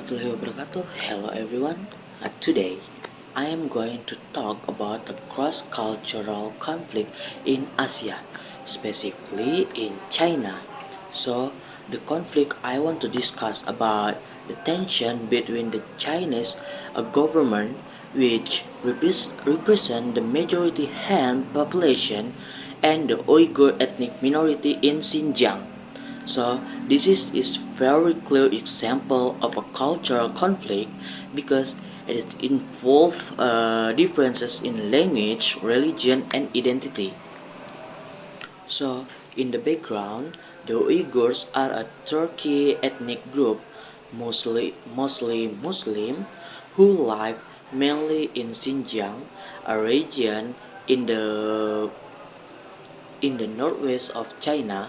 warahmatullahi wabarakatuh. Hello everyone. Today I am going to talk about the cross-cultural conflict in Asia, specifically in China. So the conflict I want to discuss about the tension between the Chinese government, which represent the majority Han population, and the Uyghur ethnic minority in Xinjiang. So this is very clear example of a cultural conflict because it involves differences in language, religion, and identity. So in the background, the Uyghurs are a Turkey ethnic group, mostly Muslim, who live mainly in Xinjiang, a region in the in the northwest of China.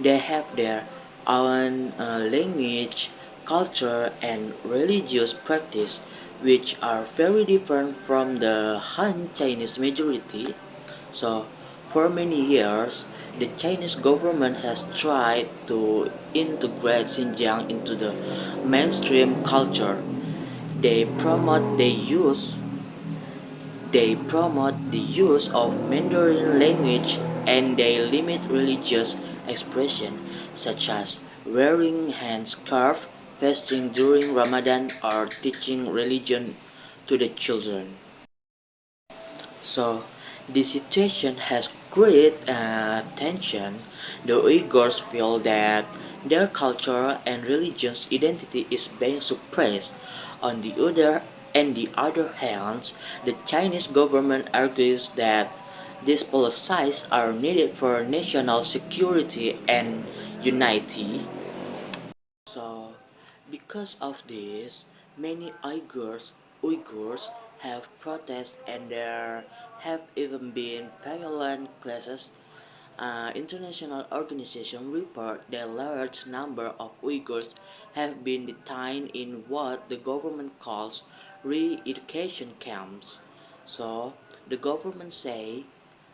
They have their own language, culture, and religious practice, which are very different from the Han Chinese majority. So, for many years, the Chinese government has tried to integrate Xinjiang into the mainstream culture. They promote the use they promote the use of Mandarin language, and they limit religious expression such as wearing handscarf, fasting during Ramadan, or teaching religion to the children. So the situation has created tension. The Uyghurs feel that their culture and religious identity is being suppressed. On the other hand, the Chinese government argues that these policies are needed for national security and unity. So, because of this, many Uyghurs have protested, and there have even been violent clashes. International organizations report that a large number of Uyghurs have been detained in what the government calls re-education camps. So, the government say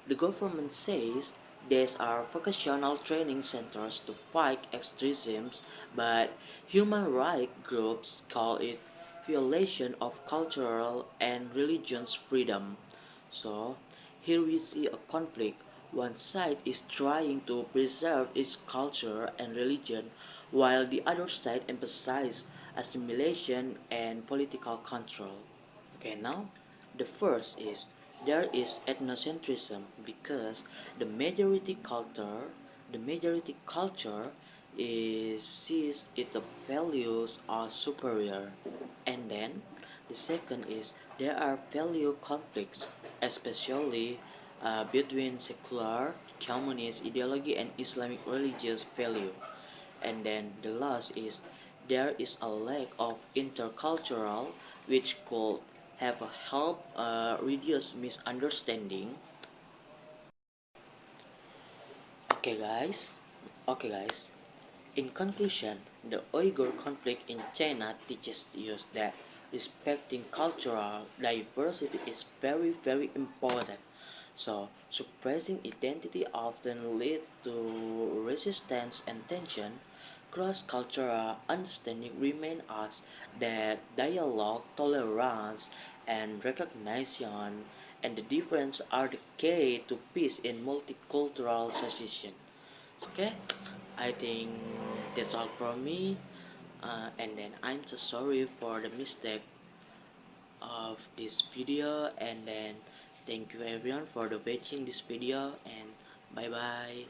the government says these are vocational training centers to fight extremism, but human rights groups call it violation of cultural and religious freedom. So, here we see a conflict. One side is trying to preserve its culture and religion, while the other side emphasizes assimilation and political control. Okay, now the first is there is ethnocentrism because the majority culture is sees its values are superior. And then the second is there are value conflicts, especially between secular communist ideology and Islamic religious value. And then the last is there is a lack of intercultural, which could have helped reduce misunderstanding. Okay guys okay guys in conclusion, the Uyghur conflict in China teaches us that respecting cultural diversity is very, very important. So, suppressing identity often leads to resistance and tension. Cross-cultural understanding reminds us that dialogue, tolerance, and recognition and the difference are the key to peace in multicultural society. Okay, I think that's all from me. And then I'm so sorry for the mistake of this video. And then thank you everyone for the watching this video, and bye bye.